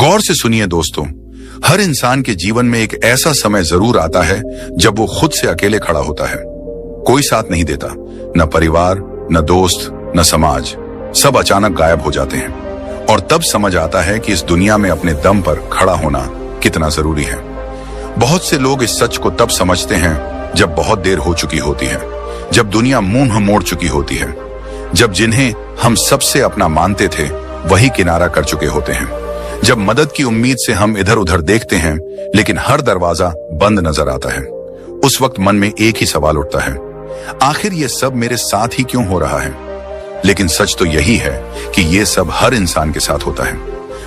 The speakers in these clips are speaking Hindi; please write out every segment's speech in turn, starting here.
गौर से सुनिए दोस्तों, हर इंसान के जीवन में एक ऐसा समय जरूर आता है जब वो खुद से अकेले खड़ा होता है। कोई साथ नहीं देता, न परिवार, न दोस्त, न समाज, सब अचानक गायब हो जाते हैं। और तब समझ आता है कि इस दुनिया में अपने दम पर खड़ा होना कितना जरूरी है। बहुत से लोग इस सच को तब समझते हैं जब बहुत देर हो चुकी होती है, जब दुनिया मुंह मोड़ चुकी होती है, जब जिन्हें हम सबसे अपना मानते थे वही किनारा कर चुके होते हैं, जब मदद की उम्मीद से हम इधर उधर देखते हैं लेकिन हर दरवाजा बंद नजर आता है। उस वक्त मन में एक ही सवाल उठता है, आखिर ये सब मेरे साथ ही क्यों हो रहा है? लेकिन सच तो यही है कि ये सब हर इंसान के साथ होता है।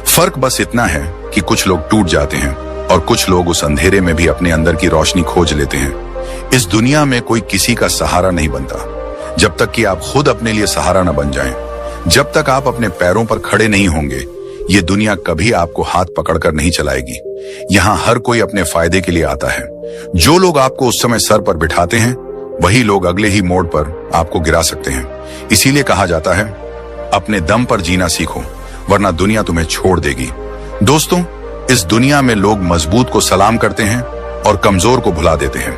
फर्क बस इतना है कि कुछ लोग टूट जाते हैं और कुछ लोग उस अंधेरे में भी अपने अंदर की रोशनी खोज लेते हैं। इस दुनिया में कोई किसी का सहारा नहीं बनता जब तक कि आप खुद अपने लिए सहारा न बन जाएं। जब तक आप अपने पैरों पर खड़े नहीं होंगे, ये दुनिया कभी आपको हाथ पकड़कर नहीं चलाएगी। यहाँ हर कोई अपने फायदे के लिए आता है। जो लोग आपको उस समय सर पर बिठाते हैं वही लोग अगले ही मोड़ पर आपको गिरा सकते हैं। इसीलिए कहा जाता है, अपने दम पर जीना सीखो वरना दुनिया तुम्हें छोड़ देगी। दोस्तों, इस दुनिया में लोग मजबूत को सलाम करते हैं और कमजोर को भुला देते हैं।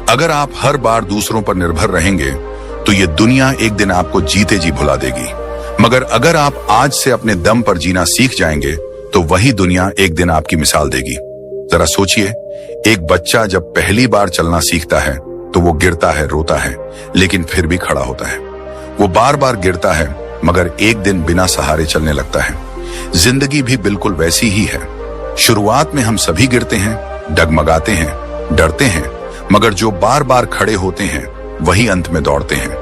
अगर आप हर बार दूसरों पर निर्भर रहेंगे तो ये दुनिया एक दिन आपको जीते जी भुला देगी। मगर अगर आप आज से अपने दम पर जीना सीख जाएंगे तो वही दुनिया एक दिन आपकी मिसाल देगी। जरा सोचिए, एक बच्चा जब पहली बार चलना सीखता है तो वो गिरता है, रोता है, लेकिन फिर भी खड़ा होता है। वो बार बार गिरता है मगर एक दिन बिना सहारे चलने लगता है। जिंदगी भी बिल्कुल वैसी ही है। शुरुआत में हम सभी गिरते हैं, डगमगाते हैं, डरते हैं, मगर जो बार बार खड़े होते हैं वही अंत में दौड़ते हैं।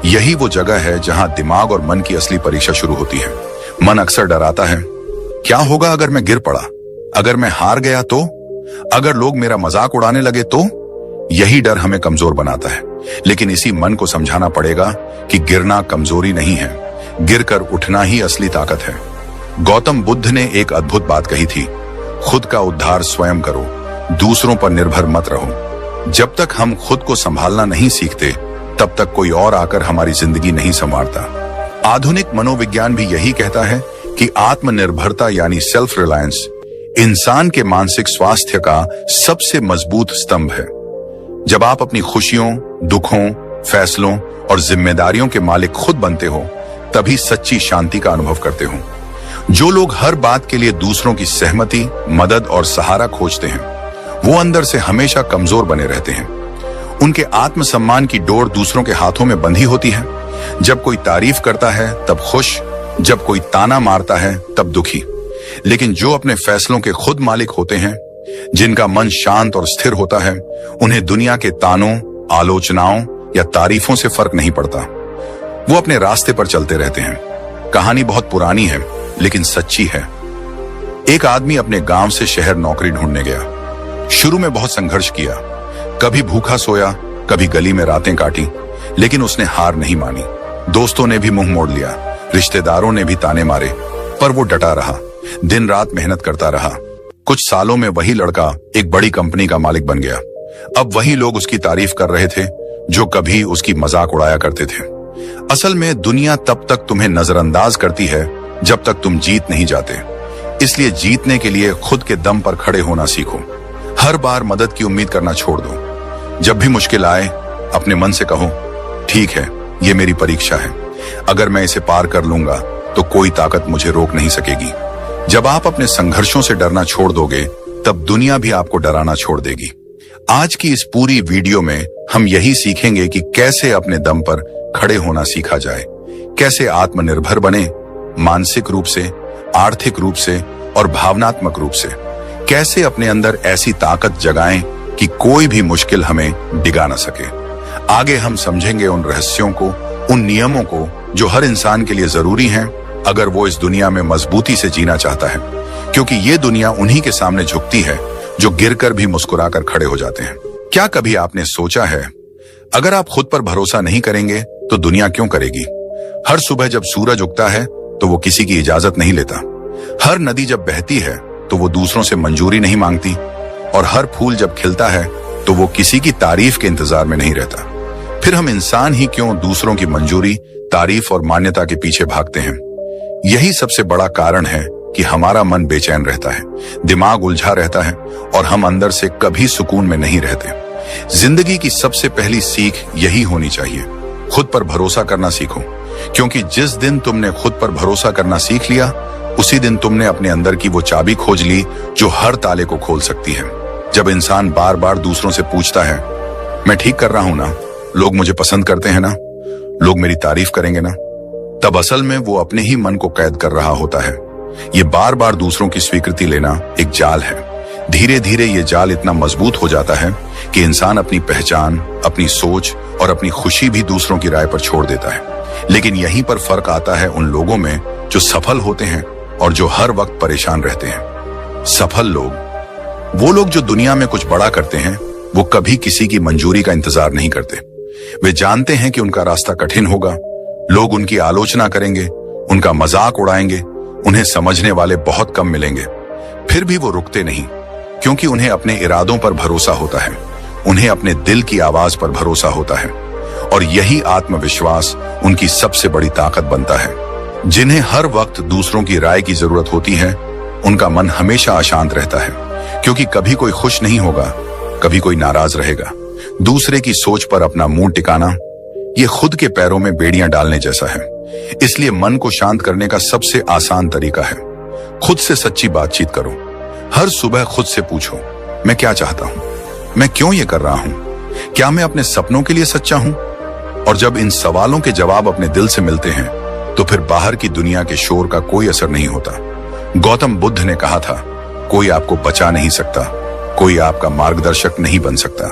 यही वो जगह है जहां दिमाग और मन की असली परीक्षा शुरू होती है। मन अक्सर डराता है, क्या होगा अगर मैं गिर पड़ा? अगर मैं हार गया तो? अगर लोग मेरा मजाक उड़ाने लगे तो? यही डर हमें कमजोर बनाता है। लेकिन इसी मन को समझाना पड़ेगा कि गिरना कमजोरी नहीं है, गिरकर उठना ही असली ताकत है। गौतम बुद्ध ने एक अद्भुत बात कही थी, खुद का उद्धार स्वयं करो, दूसरों पर निर्भर मत रहो। जब तक हम खुद को संभालना नहीं सीखते तब तक कोई और आकर हमारी जिंदगी नहीं संवारता। आधुनिक मनोविज्ञान भी यही कहता है कि आत्मनिर्भरता यानी सेल्फ रिलायंस इंसान के मानसिक स्वास्थ्य का सबसे मजबूत स्तंभ है। जब आप अपनी खुशियों, दुखों, फैसलों और जिम्मेदारियों के मालिक खुद बनते हो तभी सच्ची शांति का अनुभव करते हो। जो लोग हर बात के लिए दूसरों की सहमति, मदद और सहारा खोजते हैं वो अंदर से हमेशा कमजोर बने रहते हैं। उनके आत्मसम्मान की डोर दूसरों के हाथों में बंधी होती है। जब कोई तारीफ करता है तब खुश, जब कोई ताना मारता है तब दुखी। लेकिन जो अपने फैसलों के खुद मालिक होते हैं, जिनका मन शांत और स्थिर होता है, उन्हें दुनिया के तानों, आलोचनाओं या तारीफों से फर्क नहीं पड़ता। वो अपने रास्ते पर चलते रहते हैं। कहानी बहुत पुरानी है लेकिन सच्ची है। एक आदमी अपने गांव से शहर नौकरी ढूंढने गया। शुरू में बहुत संघर्ष किया, कभी भूखा सोया, कभी गली में रातें काटी, लेकिन उसने हार नहीं मानी। दोस्तों ने भी मुंह मोड़ लिया, रिश्तेदारों ने भी ताने मारे, पर वो डटा रहा, दिन रात मेहनत करता रहा। कुछ सालों में वही लड़का एक बड़ी कंपनी का मालिक बन गया। अब वही लोग उसकी तारीफ कर रहे थे जो कभी उसकी मजाक उड़ाया करते थे। असल में दुनिया तब तक तुम्हें नजरअंदाज करती है जब तक तुम जीत नहीं जाते। इसलिए जीतने के लिए खुद के दम पर खड़े होना सीखो। हर बार मदद की उम्मीद करना छोड़ दो। जब भी मुश्किल आए अपने मन से कहो, ठीक है, ये मेरी परीक्षा है, अगर मैं इसे पार कर लूंगा तो कोई ताकत मुझे रोक नहीं सकेगी। जब आप अपने संघर्षों से डरना छोड़ दोगे तब दुनिया भी आपको डराना छोड़ देगी। आज की इस पूरी वीडियो में हम यही सीखेंगे कि कैसे अपने दम पर खड़े होना सीखा जाए, कैसे आत्मनिर्भर बने, मानसिक रूप से, आर्थिक रूप से और भावनात्मक रूप से, कैसे अपने अंदर ऐसी ताकत जगाएं कि कोई भी मुश्किल हमें डिगा न सके। आगे हम समझेंगे उन रहस्यों को, उन नियमों को जो हर इंसान के लिए जरूरी हैं अगर वो इस दुनिया में मजबूती से जीना चाहता है, क्योंकि ये दुनिया उन्हीं के सामने झुकती है जो गिरकर भी मुस्कुराकर खड़े हो जाते हैं। क्या कभी आपने सोचा है, अगर आप खुद पर भरोसा नहीं करेंगे तो दुनिया क्यों करेगी? हर सुबह जब सूरज उगता है तो वो किसी की इजाजत नहीं लेता। हर नदी जब बहती है तो वो दूसरों से मंजूरी नहीं मांगती। और हर फूल जब खिलता है तो वो किसी की तारीफ के इंतजार में नहीं रहता। फिर हम इंसान ही क्यों दूसरों की मंजूरी, तारीफ और मान्यता के पीछे भागते हैं? यही सबसे बड़ा कारण है कि हमारा मन बेचैन रहता है, दिमाग उलझा रहता है और हम अंदर से कभी सुकून में नहीं रहते। जिंदगी की सबसे पहली सीख यही होनी चाहिए, खुद पर भरोसा करना सीखो, क्योंकि जिस दिन तुमने खुद पर भरोसा करना सीख लिया, उसी दिन तुमने अपने अंदर की वो चाबी खोज ली जो हर ताले को खोल सकती है। जब इंसान बार बार दूसरों से पूछता है, मैं ठीक कर रहा हूं ना, लोग मुझे पसंद करते हैं ना, लोग मेरी तारीफ करेंगे ना, तब असल में वो अपने ही मन को कैद कर रहा होता है। ये बार बार दूसरों की स्वीकृति लेना एक जाल है। धीरे धीरे ये जाल इतना मजबूत हो जाता है कि इंसान अपनी पहचान, अपनी सोच और अपनी खुशी भी दूसरों की राय पर छोड़ देता है। लेकिन यहीं पर फर्क आता है उन लोगों में जो सफल होते हैं और जो हर वक्त परेशान रहते हैं। सफल लोग, वो लोग जो दुनिया में कुछ बड़ा करते हैं, वो कभी किसी की मंजूरी का इंतजार नहीं करते। वे जानते हैं कि उनका रास्ता कठिन होगा, लोग उनकी आलोचना करेंगे, उनका मजाक उड़ाएंगे, उन्हें समझने वाले बहुत कम मिलेंगे। फिर भी वो रुकते नहीं, क्योंकि उन्हें अपने इरादों पर भरोसा होता है, उन्हें अपने दिल की आवाज पर भरोसा होता है, और यही आत्मविश्वास उनकी सबसे बड़ी ताकत बनता है। जिन्हें हर वक्त दूसरों की राय की जरूरत होती है, उनका मन हमेशा अशांत रहता है, क्योंकि कभी कोई खुश नहीं होगा, कभी कोई नाराज रहेगा। दूसरे की सोच पर अपना मुंह टिकाना, ये खुद के पैरों में बेड़ियां डालने जैसा है। इसलिए मन को शांत करने का सबसे आसान तरीका है, खुद से सच्ची बातचीत करो। हर सुबह खुद से पूछो, मैं क्या चाहता हूं, मैं क्यों ये कर रहा हूं, क्या मैं अपने सपनों के लिए सच्चा हूं? और जब इन सवालों के जवाब अपने दिल से मिलते हैं, तो फिर बाहर की दुनिया के शोर का कोई असर नहीं होता। गौतम बुद्ध ने कहा था, कोई आपको बचा नहीं सकता, कोई आपका मार्गदर्शक नहीं बन सकता,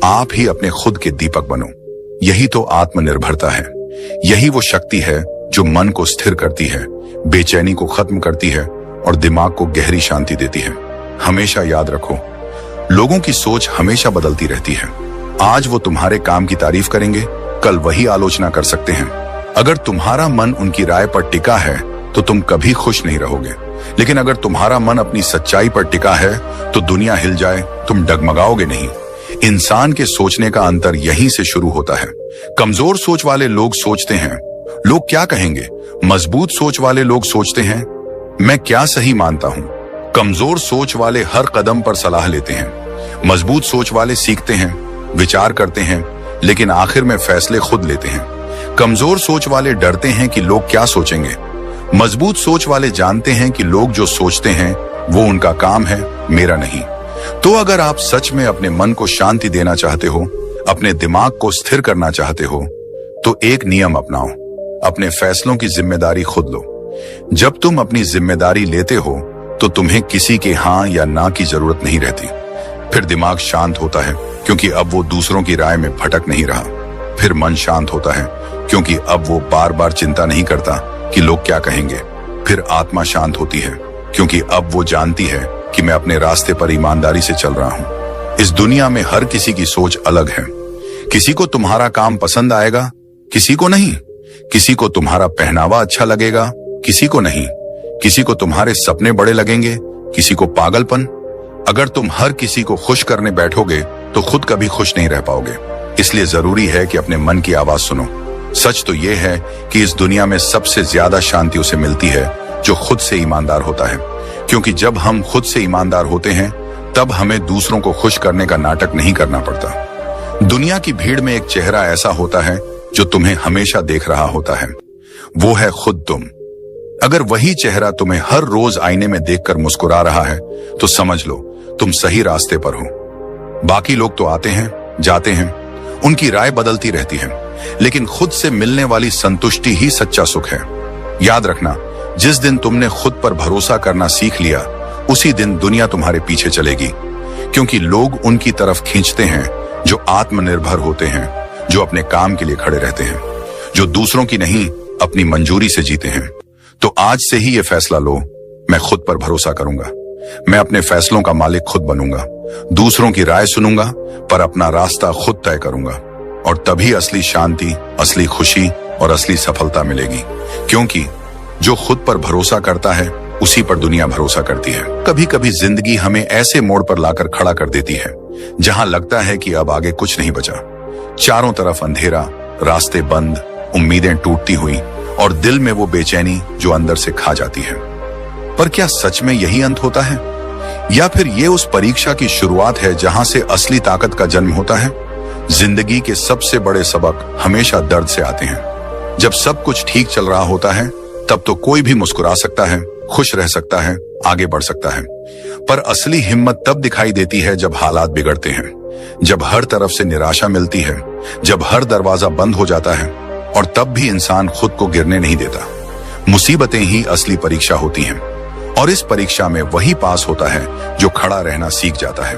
आप ही अपने खुद के दीपक बनो। यही तो आत्मनिर्भरता है, यही वो शक्ति है जो मन को स्थिर करती है, बेचैनी को खत्म करती है और दिमाग को गहरी शांति देती है। हमेशा याद रखो, लोगों की सोच हमेशा बदलती रहती है। आज वो तुम्हारे काम की तारीफ करेंगे, कल वही आलोचना कर सकते हैं। अगर तुम्हारा मन उनकी राय पर टिका है तो तुम कभी खुश नहीं रहोगे, लेकिन अगर तुम्हारा मन अपनी सच्चाई पर टिका है तो दुनिया हिल जाए, तुम डगमगाओगे नहीं। इंसान के सोचने का अंतर यहीं से शुरू होता है। कमजोर सोच वाले लोग सोचते हैं, लोग क्या कहेंगे। मजबूत सोच वाले लोग सोचते हैं, मैं क्या सही मानता हूं। कमजोर सोच वाले हर कदम पर सलाह लेते हैं, मजबूत सोच वाले सीखते हैं, विचार करते हैं, लेकिन आखिर में फैसले खुद लेते हैं। कमजोर सोच वाले डरते हैं कि लोग क्या सोचेंगे, मजबूत सोच वाले जानते हैं कि लोग जो सोचते हैं वो उनका काम है, मेरा नहीं। तो अगर आप सच में अपने मन को शांति देना चाहते हो, अपने दिमाग को स्थिर करना चाहते हो, तो एक नियम अपनाओ, अपने फैसलों की जिम्मेदारी खुद लो। जब तुम अपनी जिम्मेदारी लेते हो तो तुम्हें किसी के हाँ या ना की जरूरत नहीं रहती। फिर दिमाग शांत होता है, क्योंकि अब वो दूसरों की राय में भटक नहीं रहा। फिर मन शांत होता है, क्योंकि अब वो बार बार चिंता नहीं करता कि लोग क्या कहेंगे। फिर आत्मा शांत होती है, क्योंकि अब वो जानती है कि मैं अपने रास्ते पर ईमानदारी से चल रहा हूं। इस दुनिया में हर किसी की सोच अलग है। किसी को तुम्हारा काम पसंद आएगा, किसी को नहीं। किसी को तुम्हारा पहनावा अच्छा लगेगा, किसी को नहीं। किसी को तुम्हारे सपने बड़े लगेंगे, किसी को पागलपन। अगर तुम हर किसी को खुश करने बैठोगे तो खुद कभी खुश नहीं रह पाओगे। इसलिए जरूरी है कि अपने मन की आवाज सुनो। सच तो यह है कि इस दुनिया में सबसे ज्यादा शांति उसे मिलती है जो खुद से ईमानदार होता है, क्योंकि जब हम खुद से ईमानदार होते हैं तब हमें दूसरों को खुश करने का नाटक नहीं करना पड़ता। दुनिया की भीड़ में एक चेहरा ऐसा होता है जो तुम्हें हमेशा देख रहा होता है, वो है खुद तुम। अगर वही चेहरा तुम्हें हर रोज आईने में देखकर मुस्कुरा रहा है तो समझ लो तुम सही रास्ते पर हो। बाकी लोग तो आते हैं, जाते हैं, उनकी राय बदलती रहती है, लेकिन खुद से मिलने वाली संतुष्टि ही सच्चा सुख है। याद रखना, जिस दिन तुमने खुद पर भरोसा करना सीख लिया, उसी दिन दुनिया तुम्हारे पीछे चलेगी, क्योंकि लोग उनकी तरफ खींचते हैं जो आत्मनिर्भर होते हैं, जो अपने काम के लिए खड़े रहते हैं, जो दूसरों की नहीं अपनी मंजूरी से जीते हैं। तो आज से ही ये फैसला लो, मैं खुद पर भरोसा करूंगा, मैं अपने फैसलों का मालिक खुद बनूंगा, दूसरों की राय सुनूंगा पर अपना रास्ता खुद तय करूंगा, और तभी असली शांति, असली खुशी और असली सफलता मिलेगी। क्योंकि जो खुद पर भरोसा करता है उसी पर दुनिया भरोसा करती है। कभी कभी जिंदगी हमें ऐसे मोड़ पर लाकर खड़ा कर देती है जहां लगता है कि अब आगे कुछ नहीं बचा। चारों तरफ अंधेरा, रास्ते बंद, उम्मीदें टूटती हुई और दिल में वो बेचैनी जो अंदर से खा जाती है। पर क्या सच में यही अंत होता है, या फिर ये उस परीक्षा की शुरुआत है जहां से असली ताकत का जन्म होता है? जिंदगी के सबसे बड़े सबक हमेशा दर्द से आते हैं। जब सब कुछ ठीक चल रहा होता है तब तो कोई भी मुस्कुरा सकता है, खुश रह सकता है, आगे बढ़ सकता है। पर असली हिम्मत तब दिखाई देती है जब हालात बिगड़ते हैं, जब हर तरफ से निराशा मिलती है, जब हर दरवाजा बंद हो जाता है, और तब भी इंसान खुद को गिरने नहीं देता। मुसीबतें ही असली परीक्षा होती हैं, और इस परीक्षा में वही पास होता है जो खड़ा रहना सीख जाता है।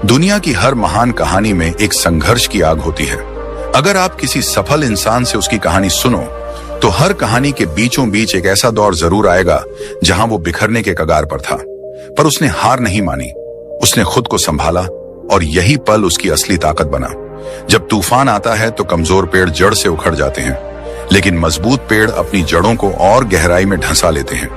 दुनिया की हर महान कहानी में एक संघर्ष की आग होती है। अगर आप किसी सफल इंसान से उसकी कहानी सुनो तो हर कहानी के बीचों बीच एक ऐसा दौर जरूर आएगा जहां वो बिखरने के कगार पर था, पर उसने हार नहीं मानी, उसने खुद को संभाला, और यही पल उसकी असली ताकत बना। जब तूफान आता है तो कमजोर पेड़ जड़ से उखड़ जाते हैं, लेकिन मजबूत पेड़ अपनी जड़ों को और गहराई में ढंसा लेते हैं।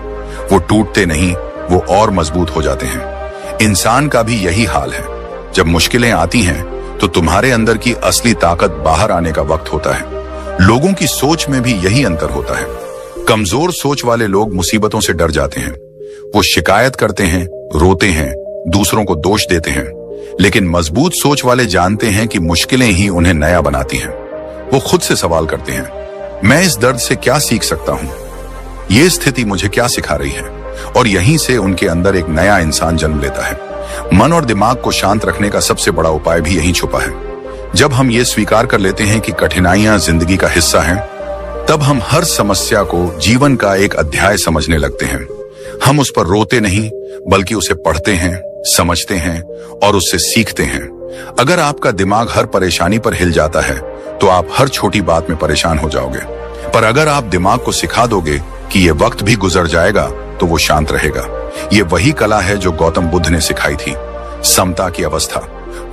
वो टूटते नहीं, वो और मजबूत हो जाते हैं। इंसान का भी यही हाल है। जब मुश्किलें आती हैं तो तुम्हारे अंदर की असली ताकत बाहर आने का वक्त होता है। लोगों की सोच में भी यही अंतर होता है। कमजोर सोच वाले लोग मुसीबतों से डर जाते हैं, वो शिकायत करते हैं, रोते हैं, दूसरों को दोष देते हैं। लेकिन मजबूत सोच वाले जानते हैं कि मुश्किलें ही उन्हें नया बनाती हैं। वो खुद से सवाल करते हैं, मैं इस दर्द से क्या सीख सकता हूं? ये स्थिति मुझे क्या सिखा रही है? और यहीं से उनके अंदर एक नया इंसान जन्म लेता है। मन और दिमाग को शांत रखने का सबसे बड़ा उपाय भी यहीं छुपा है। जब हम ये स्वीकार कर लेते हैं कि कठिनाइयां जिंदगी का हिस्सा हैं, तब हम हर समस्या को जीवन का एक अध्याय समझने लगते हैं। हम उस पर रोते नहीं, बल्कि उसे पढ़ते हैं, समझते हैं और उससे सीखते हैं। अगर आपका दिमाग हर परेशानी पर हिल जाता है तो आप हर छोटी बात में परेशान हो जाओगे, पर अगर आप दिमाग को सिखा दोगे कि ये वक्त भी गुजर जाएगा तो वो शांत रहेगा। ये वही कला है जो गौतम बुद्ध ने सिखाई थी, समता की अवस्था।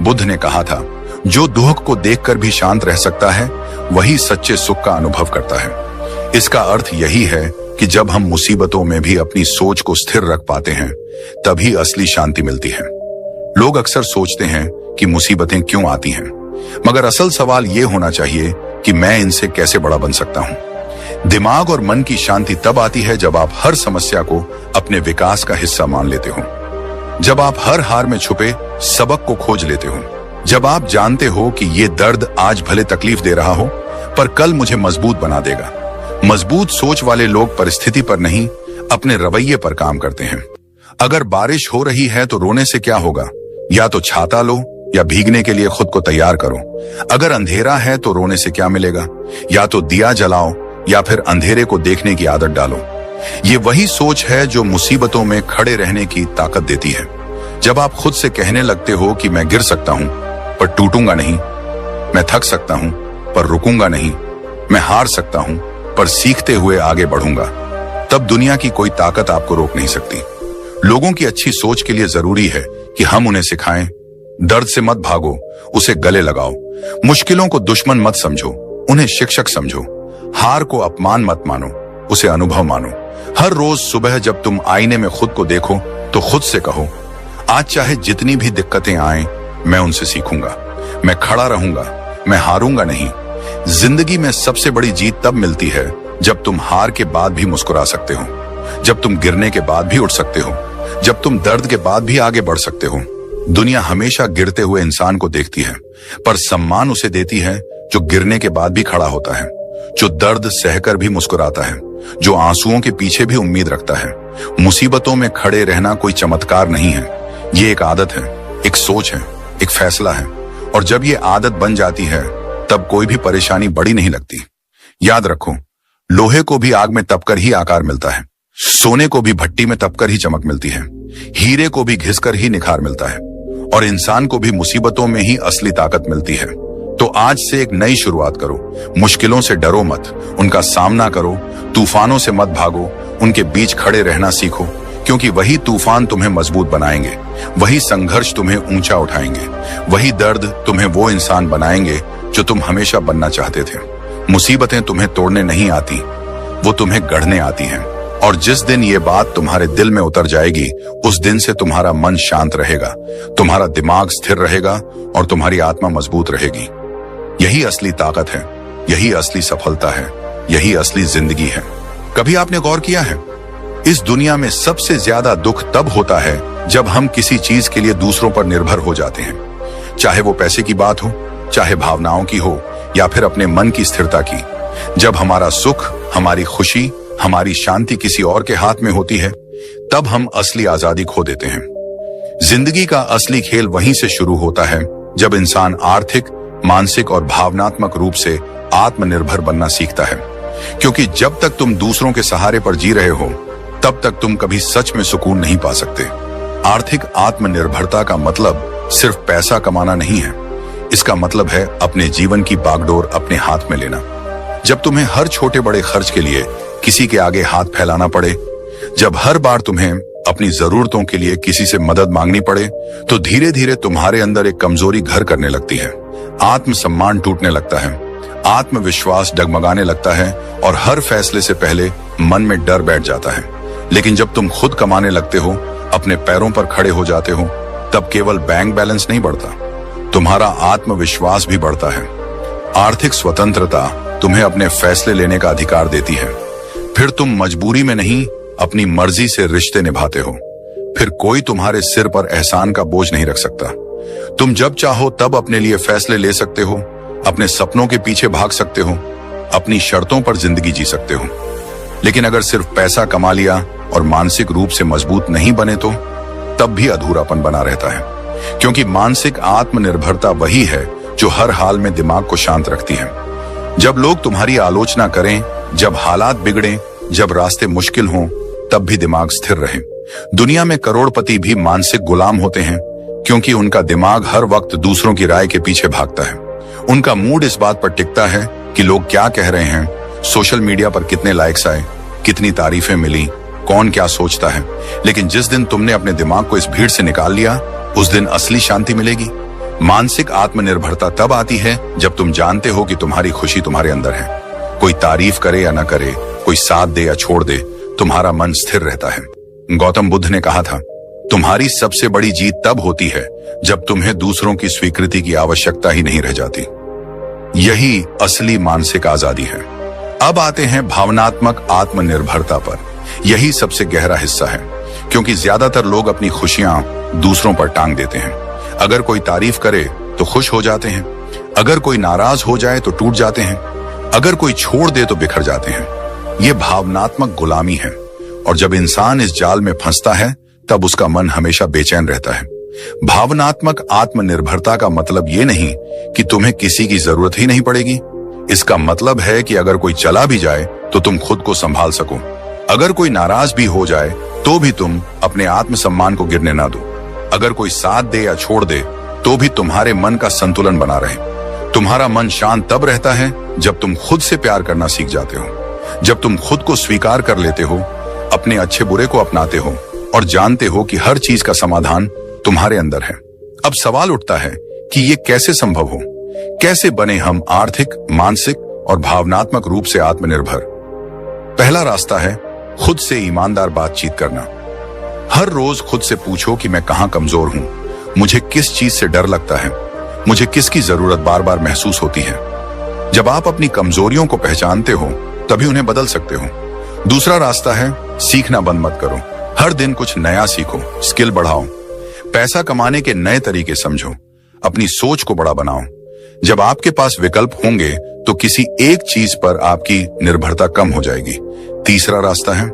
बुद्ध ने कहा था, जो दुख को देखकर भी शांत रह सकता है वही सच्चे सुख का अनुभव करता है। इसका अर्थ यही है कि जब हम मुसीबतों में भी अपनी सोच को स्थिर रख पाते हैं तभी असली शांति मिलती है। लोग अक्सर सोचते हैं कि मुसीबतें क्यों आती हैं, मगर असल सवाल यह होना चाहिए कि मैं इनसे कैसे बड़ा बन सकता हूं। दिमाग और मन की शांति तब आती है जब आप हर समस्या को अपने विकास का हिस्सा मान लेते हो, जब आप हर हार में छुपे सबक को खोज लेते हो, जब आप जानते हो कि ये दर्द आज भले तकलीफ दे रहा हो पर कल मुझे मजबूत बना देगा। मजबूत सोच वाले लोग परिस्थिति पर नहीं, अपने रवैये पर काम करते हैं। अगर बारिश हो रही है तो रोने से क्या होगा, या तो छाता लो या भीगने के लिए खुद को तैयार करो। अगर अंधेरा है तो रोने से क्या मिलेगा, या तो दिया जलाओ या फिर अंधेरे को देखने की आदत डालो। ये वही सोच है जो मुसीबतों में खड़े रहने की ताकत देती है। जब आप खुद से कहने लगते हो कि मैं गिर सकता हूं पर टूटूंगा नहीं, मैं थक सकता हूं पर रुकूंगा नहीं, मैं हार सकता हूं पर सीखते हुए आगे बढ़ूंगा, तब दुनिया की कोई ताकत आपको रोक नहीं सकती। लोगों की अच्छी सोच के लिए जरूरी है कि हम उन्हें सिखाएं, दर्द से मत भागो, उसे गले लगाओ। मुश्किलों को दुश्मन मत समझो, उन्हें शिक्षक समझो। हार को अपमान मत मानो, उसे अनुभव मानो। हर रोज सुबह जब तुम आईने में खुद को देखो तो खुद से कहो, आज चाहे जितनी भी दिक्कतें आएं, मैं उनसे सीखूंगा, मैं खड़ा रहूंगा, मैं हारूंगा नहीं। जिंदगी में सबसे बड़ी जीत तब मिलती है जब तुम हार के बाद भी मुस्कुरा सकते हो, जब तुम गिरने के बाद भी उठ सकते हो, जब तुम दर्द के बाद भी आगे बढ़ सकते हो। दुनिया हमेशा गिरते हुए इंसान को देखती है, पर सम्मान उसे देती है जो गिरने के बाद भी खड़ा होता है, जो दर्द सहकर भी मुस्कुराता है, जो आंसुओं के पीछे भी उम्मीद रखता है। मुसीबतों में खड़े रहना कोई चमत्कार नहीं है, ये एक आदत है, एक सोच है, एक फैसला है, और जब ये आदत बन जाती है तब कोई भी परेशानी बड़ी नहीं लगती। याद रखो, लोहे को भी आग में तपकर ही आकार मिलता है, सोने को भी भट्टी में तपकर ही चमक मिलती है, हीरे को भी घिसकर ही निखार मिलता है, और इंसान को भी मुसीबतों में ही असली ताकत मिलती है। तो आज से एक नई शुरुआत करो। मुश्किलों से डरो मत, उनका सामना करो। तूफानों से मत भागो, उनके बीच खड़े रहना सीखो, क्योंकि वही तूफान तुम्हें मजबूत बनाएंगे, वही संघर्ष तुम्हें ऊंचा उठाएंगे, वही दर्द तुम्हें वो इंसान बनाएंगे जो तुम हमेशा बनना चाहते थे। मुसीबतें तुम्हें तोड़ने नहीं आती, वो तुम्हें गढ़ने आती हैं। और जिस दिन ये बात तुम्हारे दिल में उतर जाएगी, उस दिन से तुम्हारा मन शांत रहेगा, तुम्हारा दिमाग स्थिर रहेगा और तुम्हारी आत्मा मजबूत रहेगी। यही असली ताकत है, यही असली सफलता है, यही असली जिंदगी है। कभी आपने गौर किया है, इस दुनिया में सबसे ज्यादा दुख तब होता है जब हम किसी चीज के लिए दूसरों पर निर्भर हो जाते हैं, चाहे वो पैसे की बात हो, चाहे भावनाओं की हो, या फिर अपने मन की स्थिरता की। जब हमारा सुख, हमारी खुशी, हमारी शांति किसी और के हाथ में होती है, तब हम असली आजादी खो देते हैं। जिंदगी का असली खेल वहीं से शुरू होता है जब इंसान आर्थिक, मानसिक और भावनात्मक रूप से आत्मनिर्भर बनना सीखता है। क्योंकि जब तक तुम दूसरों के सहारे पर जी रहे हो, तब तक तुम कभी सच में सुकून नहीं पा सकते। आर्थिक आत्मनिर्भरता का मतलब सिर्फ पैसा कमाना नहीं है। इसका मतलब है अपने जीवन की बागडोर अपने हाथ में लेना। जब तुम्हें हर छोटे बड़े खर्च के लिए किसी के आगे हाथ फैलाना पड़े, जब हर बार तुम्हें अपनी जरूरतों के लिए किसी से मदद मांगनी पड़े, तो धीरे धीरे तुम्हारे अंदर एक कमजोरी घर करने लगती है। आत्मसम्मान टूटने लगता है, आत्मविश्वास डगमगाने लगता है और हर फैसले से पहले मन में डर बैठ जाता है। लेकिन जब तुम खुद कमाने लगते हो, अपने पैरों पर खड़े हो जाते हो, तब केवल बैंक बैलेंस नहीं बढ़ता, तुम्हारा आत्मविश्वास भी बढ़ता है। आर्थिक स्वतंत्रता तुम्हें अपने फैसले लेने का अधिकार देती है। फिर तुम मजबूरी में नहीं, अपनी मर्जी से रिश्ते निभाते हो। फिर कोई तुम्हारे सिर पर एहसान का बोझ नहीं रख सकता। तुम जब चाहो तब अपने लिए फैसले ले सकते हो, अपने सपनों के पीछे भाग सकते हो, अपनी शर्तों पर जिंदगी जी सकते हो। लेकिन अगर सिर्फ पैसा कमा लिया और मानसिक रूप से मजबूत नहीं बने, तो तब भी अधूरापन बना रहता है। क्योंकि मानसिक आत्मनिर्भरता वही है जो हर हाल में दिमाग को शांत रखती है। जब लोग तुम्हारी आलोचना करें, जब हालात बिगड़ें, जब रास्ते मुश्किल हों, तब भी दिमाग स्थिर रहे। दुनिया में करोड़पति भी मानसिक गुलाम होते हैं, क्योंकि उनका दिमाग हर वक्त दूसरों की राय के पीछे भागता है। उनका मूड इस बात पर टिकता है कि लोग क्या कह रहे हैं, सोशल मीडिया पर कितने लाइक्स आए, कितनी तारीफें मिली, कौन क्या सोचता है। लेकिन जिस दिन तुमने अपने दिमाग को इस भीड़ से निकाल लिया, उस दिन असली शांति मिलेगी। मानसिक आत्मनिर्भरता तब आती है जब तुम जानते हो कि तुम्हारी खुशी तुम्हारे अंदर है। कोई तारीफ करे या न करे, कोई साथ दे या छोड़ दे, तुम्हारा मन स्थिर रहता है। गौतम बुद्ध ने कहा था, तुम्हारी सबसे बड़ी जीत तब होती है जब तुम्हें दूसरों की स्वीकृति की आवश्यकता ही नहीं रह जाती। यही असली मानसिक आजादी है। अब आते हैं भावनात्मक आत्मनिर्भरता पर। यही सबसे गहरा हिस्सा है, क्योंकि ज्यादातर लोग अपनी खुशियां दूसरों पर टांग देते हैं। अगर कोई तारीफ करे तो खुश हो जाते हैं, अगर कोई नाराज हो जाए तो टूट जाते हैं, अगर कोई छोड़ दे तो बिखर जाते हैं। ये भावनात्मक गुलामी है, और जब इंसान इस जाल में फंसता है, तब उसका मन हमेशा बेचैन रहता है। भावनात्मक आत्मनिर्भरता का मतलब ये नहीं कि तुम्हें किसी की जरूरत ही नहीं पड़ेगी। इसका मतलब है कि अगर कोई चला भी जाए तो तुम खुद को संभाल सको। अगर कोई नाराज भी हो जाए तो भी तुम अपने आत्मसम्मान को गिरने ना दो। अगर कोई साथ दे या छोड़ दे तो भी तुम्हारे मन का संतुलन बना रहे। तुम्हारा मन शांत तब रहता है जब तुम खुद से प्यार करना सीख जाते हो, जब तुम खुद को स्वीकार कर लेते हो, अपने अच्छे बुरे को अपनाते हो और जानते हो कि हर चीज का समाधान तुम्हारे अंदर है। अब सवाल उठता है कि ये कैसे संभव हो? कैसे बने हम आर्थिक, मानसिक और भावनात्मक रूप से आत्मनिर्भर? पहला रास्ता है खुद से ईमानदार बातचीत करना। हर रोज खुद से पूछो कि मैं कहां कमजोर हूं, मुझे किस चीज से डर लगता है, मुझे किसकी जरूरत बार बार महसूस होती है। जब आप अपनी कमजोरियों को पहचानते हो, तभी उन्हें बदल सकते हो। दूसरा रास्ता है सीखना बंद मत करो। हर दिन कुछ नया सीखो, स्किल बढ़ाओ, पैसा कमाने के नए तरीके समझो, अपनी सोच को बड़ा बनाओ। जब आपके पास विकल्प होंगे तो किसी एक चीज पर आपकी निर्भरता कम हो जाएगी। तीसरा रास्ता है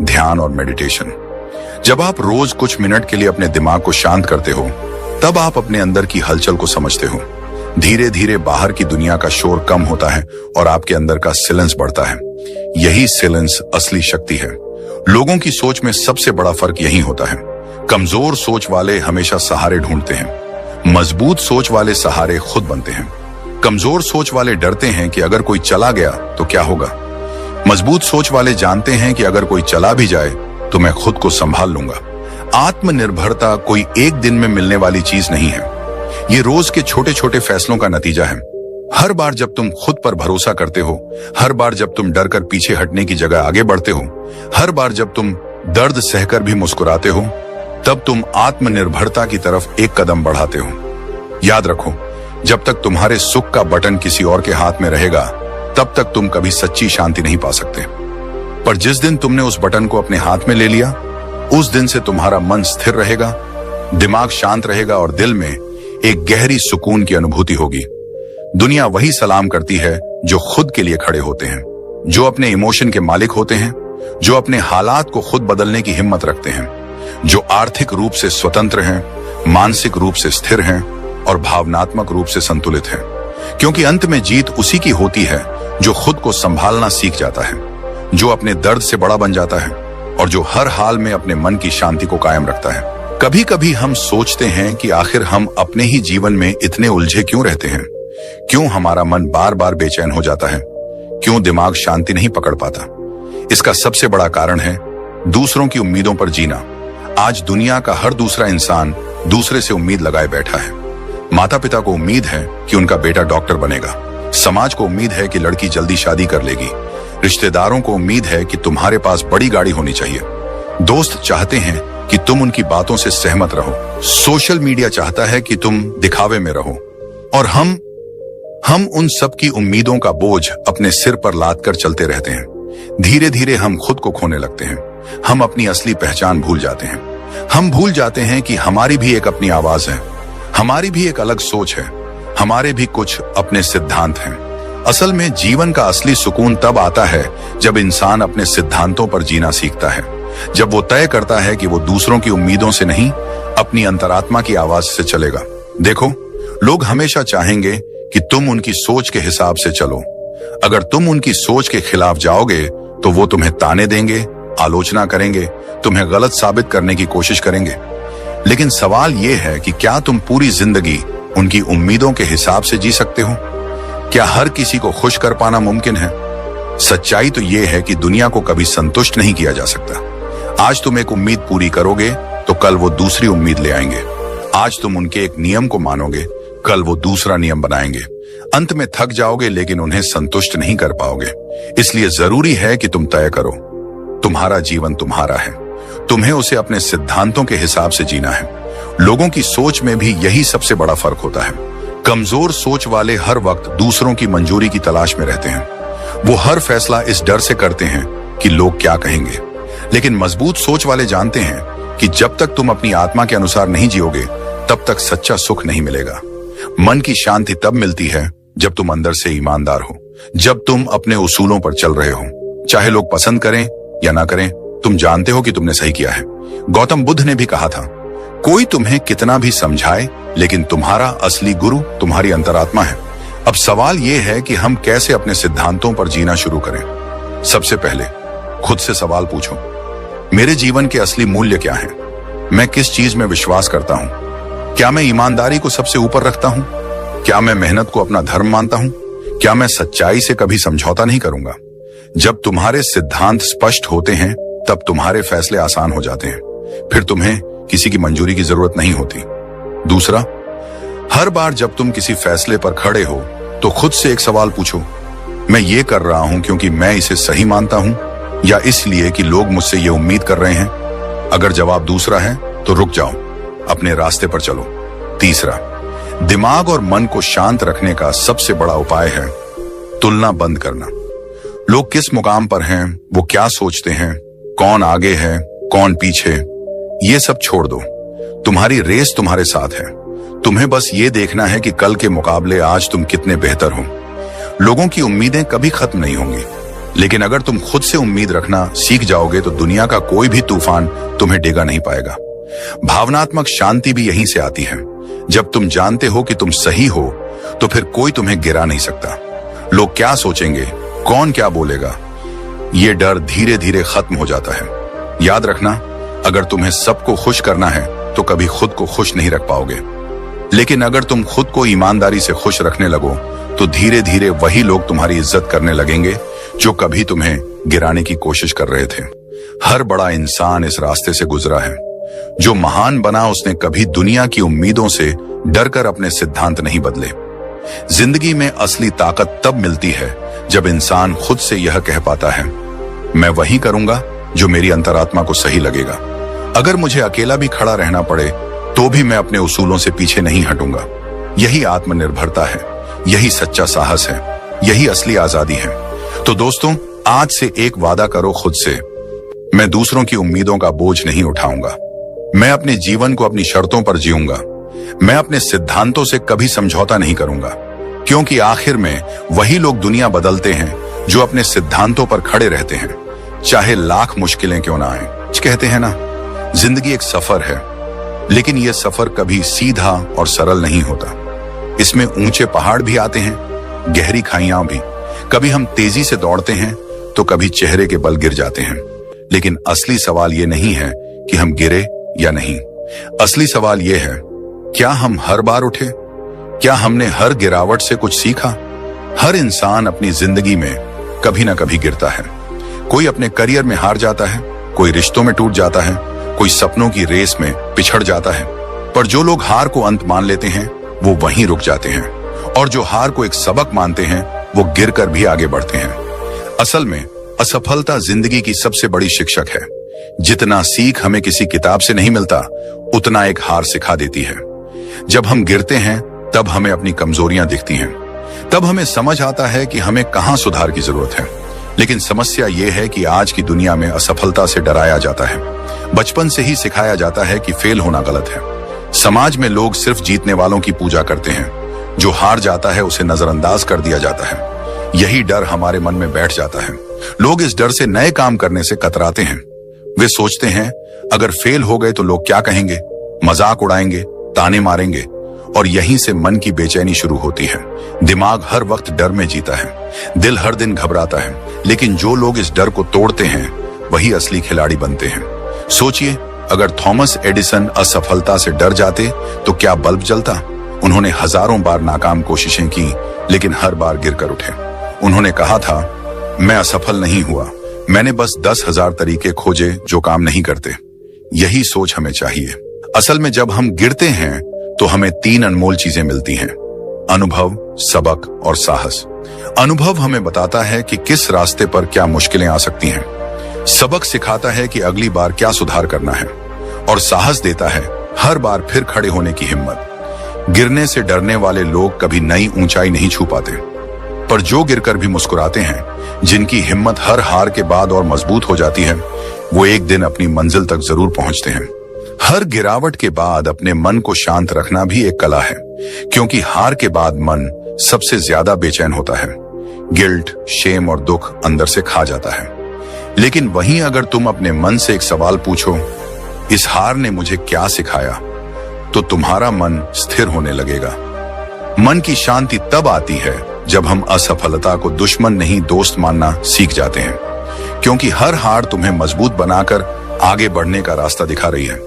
ध्यान और मेडिटेशन। जब आप रोज कुछ मिनट के लिए अपने दिमाग को शांत करते हो, तब आप अपने अंदर की हलचल को समझते हो। धीरे धीरे बाहर की दुनिया का शोर कम होता है और आपके अंदर का साइलेंस बढ़ता है। यही साइलेंस असली शक्ति है। लोगों की सोच में सबसे बड़ा फर्क यही होता है। कमजोर सोच वाले हमेशा सहारे ढूंढते हैं, मजबूत सोच वाले सहारे खुद बनते हैं। कमजोर सोच वाले डरते हैं कि अगर कोई चला गया तो क्या होगा। मजबूत सोच वाले जानते हैं कि अगर कोई चला भी जाए तो मैं खुद को संभाल लूंगा। आत्मनिर्भरता कोई एक दिन में मिलने वाली चीज नहीं है। ये रोज के छोटे छोटे फैसलों का नतीजा है। हर बार जब तुम खुद पर भरोसा करते हो, हर बार जब तुम डर कर पीछे हटने की जगह आगे बढ़ते हो, हर बार जब तुम दर्द सहकर भी मुस्कुराते हो, तब तुम आत्मनिर्भरता की तरफ एक कदम बढ़ाते हो। याद रखो, जब तक तुम्हारे सुख का बटन किसी और के हाथ में रहेगा, तब तक तुम कभी सच्ची शांति नहीं पा सकते। पर जिस दिन तुमने उस बटन को अपने हाथ में ले लिया, उस दिन से तुम्हारा मन स्थिर रहेगा, दिमाग शांत रहेगा और दिल में एक गहरी सुकून की अनुभूति होगी। दुनिया वही सलाम करती है जो खुद के लिए खड़े होते हैं, जो अपने इमोशन के मालिक होते हैं, जो अपने हालात को खुद बदलने की हिम्मत रखते हैं, जो आर्थिक रूप से स्वतंत्र हैं, मानसिक रूप से स्थिर हैं और भावनात्मक रूप से संतुलित हैं। क्योंकि अंत में जीत उसी की होती है जो खुद को संभालना सीख जाता है, जो अपने दर्द से बड़ा बन जाता है और जो हर हाल में अपने मन की शांति को कायम रखता है। कभी कभी हम सोचते हैं कि आखिर हम अपने ही जीवन में इतने उलझे क्यों रहते हैं, क्यों हमारा मन बार बार बेचैन हो जाता है, क्यों दिमाग शांति नहीं पकड़ पाता। इसका सबसे बड़ा कारण है दूसरों की उम्मीदों पर जीना। आज दुनिया का हर दूसरा इंसान दूसरे से उम्मीद लगाए बैठा है। माता पिता को उम्मीद है कि उनका बेटा डॉक्टर बनेगा, समाज को उम्मीद है कि लड़की जल्दी शादी कर लेगी, रिश्तेदारों को उम्मीद है कि तुम्हारे पास बड़ी गाड़ी होनी चाहिए, दोस्त चाहते हैं कि तुम उनकी बातों से सहमत रहो, सोशल मीडिया चाहता है कि तुम दिखावे में रहो और हम उन सब की उम्मीदों का बोझ अपने सिर पर लाद कर चलते रहते हैं। धीरे धीरे हम खुद को खोने लगते हैं, हम अपनी असली पहचान भूल जाते हैं। हम भूल जाते हैं कि हमारी भी एक अपनी आवाज है, हमारी भी एक अलग सोच है, हमारे भी कुछ अपने सिद्धांत हैं। असल में जीवन का असली सुकून तब आता है जब इंसान अपने सिद्धांतों पर जीना सीखता है, जब वो तय करता है कि वो दूसरों की उम्मीदों से नहीं, अपनी अंतरात्मा की आवाज से चलेगा। देखो, लोग हमेशा चाहेंगे कि तुम उनकी सोच के हिसाब से चलो। अगर तुम उनकी सोच के खिलाफ जाओगे तो वो तुम्हें ताने देंगे, आलोचना करेंगे, तुम्हें गलत साबित करने की कोशिश करेंगे। लेकिन सवाल यह है कि क्या तुम पूरी जिंदगी उनकी उम्मीदों के हिसाब से जी सकते हो? क्या हर किसी को खुश कर पाना मुमकिन है? सच्चाई तो यह है कि दुनिया को कभी संतुष्ट नहीं किया जा सकता। आज तुम एक उम्मीद पूरी करोगे तो कल वो दूसरी उम्मीद ले आएंगे। आज तुम उनके एक नियम को मानोगे, कल वो दूसरा नियम बनाएंगे। अंत में थक जाओगे लेकिन उन्हें संतुष्ट नहीं कर पाओगे। इसलिए जरूरी है कि तुम तय करो, तुम्हारा जीवन तुम्हारा है, तुम्हें उसे अपने सिद्धांतों के हिसाब से जीना है। लोगों की सोच में भी यही सबसे बड़ा फर्क होता है। कमजोर सोच वाले हर वक्त दूसरों की मंजूरी की तलाश में रहते हैं। वो हर फैसला इस डर से करते हैं कि लोग क्या कहेंगे। लेकिन मजबूत सोच वाले जानते हैं कि जब तक तुम अपनी आत्मा के अनुसार नहीं जियोगे तब तक सच्चा सुख नहीं मिलेगा। मन की शांति तब मिलती है जब तुम अंदर से ईमानदार हो, जब तुम अपने उसूलों पर चल रहे हो। चाहे लोग पसंद करें या ना करें, तुम जानते हो कि तुमने सही किया है। गौतम बुद्ध ने भी कहा था, कोई तुम्हें कितना भी समझाए लेकिन तुम्हारा असली गुरु तुम्हारी अंतरात्मा है। अब सवाल यह है कि हम कैसे अपने सिद्धांतों पर जीना शुरू करें। सबसे पहले खुद से सवाल पूछो, मेरे जीवन के असली मूल्य क्या हैं? मैं किस चीज में विश्वास करता हूं? क्या मैं ईमानदारी को सबसे ऊपर रखता हूं? क्या मैं मेहनत को अपना धर्म मानता हूं? क्या मैं सच्चाई से कभी समझौता नहीं करूंगा? जब तुम्हारे सिद्धांत स्पष्ट होते हैं तब तुम्हारे फैसले आसान हो जाते हैं। फिर तुम्हें किसी की मंजूरी की जरूरत नहीं होती। दूसरा, हर बार जब तुम किसी फैसले पर खड़े हो तो खुद से एक सवाल पूछो, मैं ये कर रहा हूं क्योंकि मैं इसे सही मानता हूं या इसलिए कि लोग मुझसे ये उम्मीद कर रहे हैं? अगर जवाब दूसरा है तो रुक जाओ, अपने रास्ते पर चलो। तीसरा, दिमाग और मन को शांत रखने का सबसे बड़ा उपाय है तुलना बंद करना। लोग किस मुकाम पर हैं, वो क्या सोचते हैं, कौन आगे है, कौन पीछे, ये सब छोड़ दो। तुम्हारी रेस तुम्हारे साथ है। तुम्हें बस ये देखना है कि कल के मुकाबले आज तुम कितने बेहतर हो। लोगों की उम्मीदें कभी खत्म नहीं होंगी, लेकिन अगर तुम खुद से उम्मीद रखना सीख जाओगे तो दुनिया का कोई भी तूफान तुम्हें डिगा नहीं पाएगा। भावनात्मक शांति भी यहीं से आती है। जब तुम जानते हो कि तुम सही हो तो फिर कोई तुम्हें गिरा नहीं सकता। लोग क्या सोचेंगे, कौन क्या बोलेगा, ये डर धीरे धीरे खत्म हो जाता है। याद रखना, अगर तुम्हें सबको खुश करना है तो कभी खुद को खुश नहीं रख पाओगे। लेकिन अगर तुम खुद को ईमानदारी से खुश रखने लगो तो धीरे धीरे वही लोग तुम्हारी इज्जत करने लगेंगे जो कभी तुम्हें गिराने की कोशिश कर रहे थे। हर बड़ा इंसान इस रास्ते से गुजरा है। जो महान बना उसने कभी दुनिया की उम्मीदों से डरकर अपने सिद्धांत नहीं बदले। जिंदगी में असली ताकत तब मिलती है जब इंसान खुद से यह कह पाता है, मैं वही करूंगा जो मेरी अंतरात्मा को सही लगेगा। अगर मुझे अकेला भी खड़ा रहना पड़े तो भी मैं अपने उसूलों से पीछे नहीं हटूंगा। यही आत्मनिर्भरता है, यही सच्चा साहस है, यही असली आजादी है। तो दोस्तों, आज से एक वादा करो खुद से, मैं दूसरों की उम्मीदों का बोझ नहीं उठाऊंगा। मैं अपने जीवन को अपनी शर्तों पर जीऊंगा। मैं अपने सिद्धांतों से कभी समझौता नहीं करूंगा, क्योंकि आखिर में वही लोग दुनिया बदलते हैं जो अपने सिद्धांतों पर खड़े रहते हैं, चाहे लाख मुश्किलें क्यों ना आए। कहते हैं ना, जिंदगी एक सफर है, लेकिन यह सफर कभी सीधा और सरल नहीं होता। इसमें ऊंचे पहाड़ भी आते हैं, गहरी खाइयां भी। कभी हम तेजी से दौड़ते हैं तो कभी चेहरे के बल गिर जाते हैं। लेकिन असली सवाल यह नहीं है कि हम गिरे या नहीं। असली सवाल यह है, क्या हम हर बार उठे? क्या हमने हर गिरावट से कुछ सीखा? हर इंसान अपनी जिंदगी में कभी ना कभी गिरता है। कोई अपने करियर में हार जाता है, कोई रिश्तों में टूट जाता है, कोई सपनों की रेस में पिछड़ जाता है। पर जो लोग हार को अंत मान लेते हैं वो वहीं रुक जाते हैं, और जो हार को एक सबक मानते हैं वो गिरकर भी आगे बढ़ते हैं। असल में असफलता जिंदगी की सबसे बड़ी शिक्षक है। जितना सीख हमें किसी किताब से नहीं मिलता, उतना एक हार सिखा देती है। जब हम गिरते हैं तब हमें अपनी कमजोरियां दिखती हैं, तब हमें समझ आता है कि हमें कहां सुधार की जरूरत है। लेकिन समस्या यह है कि आज की दुनिया में असफलता से डराया जाता है। बचपन से ही सिखाया जाता है कि फेल होना गलत है। समाज में लोग सिर्फ जीतने वालों की पूजा करते हैं, जो हार जाता है उसे नजरअंदाज कर दिया जाता है। यही डर हमारे मन में बैठ जाता है। लोग इस डर से नए काम करने से कतराते हैं। वे सोचते हैं, अगर फेल हो गए तो लोग क्या कहेंगे, मजाक उड़ाएंगे, ताने मारेंगे, और यहीं से मन की बेचैनी शुरू होती है। दिमाग हर वक्त डर में जीता है, दिल हर दिन घबराता है। लेकिन जो लोग इस डर को तोड़ते हैं वही असली खिलाड़ी बनते हैं। सोचिए, अगर थॉमस एडिसन असफलता से डर जाते तो क्या बल्ब जलता? उन्होंने हजारों बार नाकाम कोशिशें की, लेकिन हर बार गिरकर उठे। उन्होंने कहा था, मैं असफल नहीं हुआ, मैंने बस 10,000 तरीके खोजे जो काम नहीं करते। यही सोच हमें चाहिए। असल में जब हम गिरते हैं तो हमें 3 अनमोल चीजें मिलती हैं: अनुभव, सबक और साहस। अनुभव हमें बताता है कि किस रास्ते पर क्या मुश्किलें आ सकती हैं। सबक सिखाता है कि अगली बार क्या सुधार करना है, और साहस देता है हर बार फिर खड़े होने की हिम्मत। गिरने से डरने वाले लोग कभी नई ऊंचाई नहीं छू पाते, पर जो गिरकर भी मुस्कुराते हैं, जिनकी हिम्मत हर हार के बाद और मजबूत हो जाती है, वो एक दिन अपनी मंजिल तक जरूर पहुंचते हैं। हर गिरावट के बाद अपने मन को शांत रखना भी एक कला है, क्योंकि हार के बाद मन सबसे ज्यादा बेचैन होता है। गिल्ट, शेम और दुख अंदर से खा जाता है। लेकिन वहीं अगर तुम अपने मन से एक सवाल पूछो, इस हार ने मुझे क्या सिखाया, तो तुम्हारा मन स्थिर होने लगेगा। मन की शांति तब आती है जब हम असफलता को दुश्मन नहीं दोस्त मानना सीख जाते हैं, क्योंकि हर हार तुम्हें मजबूत बनाकर आगे बढ़ने का रास्ता दिखा रही है।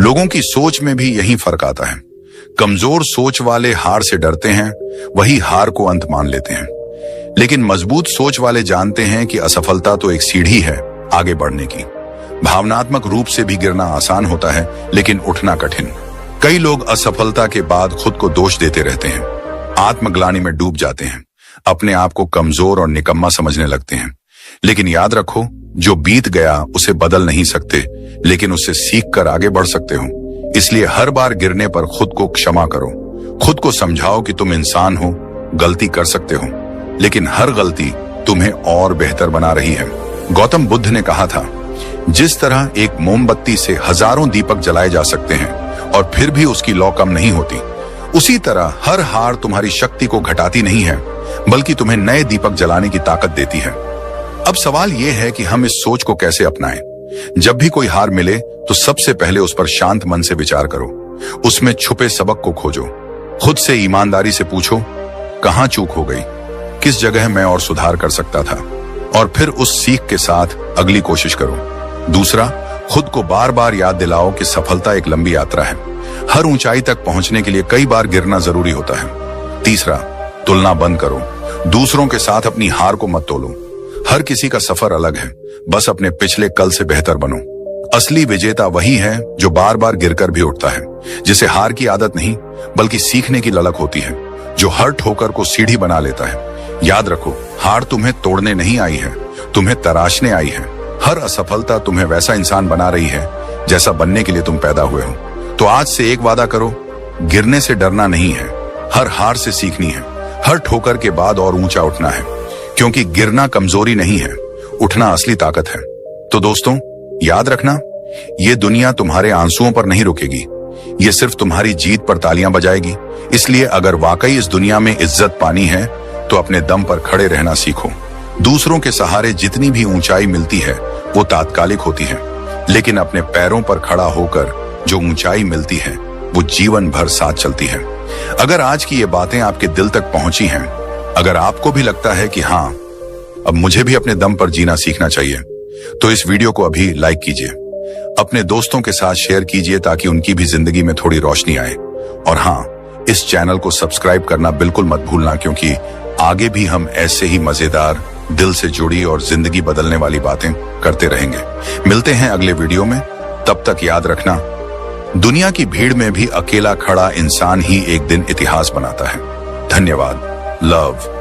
लोगों की सोच में भी यही फर्क आता है। कमजोर सोच वाले हार से डरते हैं, वही हार को अंत मान लेते हैं। लेकिन मजबूत सोच वाले जानते हैं कि असफलता तो एक सीढ़ी है आगे बढ़ने की। भावनात्मक रूप से भी गिरना आसान होता है, लेकिन उठना कठिन। कई लोग असफलता के बाद खुद को दोष देते रहते हैं, आत्मग्लानि में डूब जाते हैं, अपने आप को कमजोर और निकम्मा समझने लगते हैं। लेकिन याद रखो, जो बीत गया उसे बदल नहीं सकते, लेकिन उससे सीख कर आगे बढ़ सकते हो। इसलिए हर बार गिरने पर खुद को क्षमा करो। खुद को समझाओ कि तुम इंसान हो, गलती कर सकते हो, लेकिन हर गलती तुम्हें और बेहतर बना रही है। गौतम बुद्ध ने कहा था, जिस तरह एक मोमबत्ती से हजारों दीपक जलाए जा सकते हैं और फिर भी उसकी लौ कम नहीं होती, उसी तरह हर हार तुम्हारी शक्ति को घटाती नहीं है, बल्कि तुम्हें नए दीपक जलाने की ताकत देती है। अब सवाल यह है कि हम इस सोच को कैसे अपनाएं। जब भी कोई हार मिले तो सबसे पहले उस पर शांत मन से विचार करो, उसमें छुपे सबक को खोजो। खुद से ईमानदारी से पूछो, कहां चूक हो गई, किस जगह मैं और सुधार कर सकता था, और फिर उस सीख के साथ अगली कोशिश करो। दूसरा, खुद को बार बार याद दिलाओ कि सफलता एक लंबी यात्रा है। हर ऊंचाई तक पहुंचने के लिए कई बार गिरना जरूरी होता है। तीसरा, तुलना बंद करो, दूसरों के साथ अपनी हार को मत तोलो। हर किसी का सफर अलग है, बस अपने पिछले कल से बेहतर बनो। असली विजेता वही है जो बार बार गिरकर भी उठता है, जिसे हार की आदत नहीं बल्कि सीखने की ललक होती है, जो हर ठोकर को सीढ़ी बना लेता है। याद रखो, हार तुम्हें तोड़ने नहीं आई है, तुम्हें तराशने आई है। हर असफलता तुम्हें वैसा इंसान बना रही है जैसा बनने के लिए तुम पैदा हुए हो। तो आज से एक वादा करो, गिरने से डरना नहीं है, हर हार से सीखनी है, हर ठोकर के बाद और ऊंचा उठना है। क्योंकि गिरना कमजोरी नहीं है, उठना असली ताकत है। तो दोस्तों, याद रखना, ये दुनिया तुम्हारे आंसुओं पर नहीं रुकेगी, ये सिर्फ तुम्हारी जीत पर तालियां बजाएगी। इसलिए अगर वाकई इस दुनिया में इज्जत पानी है तो अपने दम पर खड़े रहना सीखो। दूसरों के सहारे जितनी भी ऊंचाई मिलती है वो तात्कालिक होती है, लेकिन अपने पैरों पर खड़ा होकर जो ऊंचाई मिलती है वो जीवन भर साथ चलती है। अगर आज की ये बातें आपके दिल तक पहुंची हैं, अगर आपको भी लगता है कि हाँ, अब मुझे भी अपने दम पर जीना सीखना चाहिए, तो इस वीडियो को अभी लाइक कीजिए, अपने दोस्तों के साथ शेयर कीजिए ताकि उनकी भी जिंदगी में थोड़ी रोशनी आए। और हाँ, इस चैनल को सब्सक्राइब करना बिल्कुल मत भूलना, क्योंकि आगे भी हम ऐसे ही मजेदार, दिल से जुड़ी और जिंदगी बदलने वाली बातें करते रहेंगे। मिलते हैं अगले वीडियो में, तब तक याद रखना, दुनिया की भीड़ में भी अकेला खड़ा इंसान ही एक दिन इतिहास बनाता है। धन्यवाद। लव।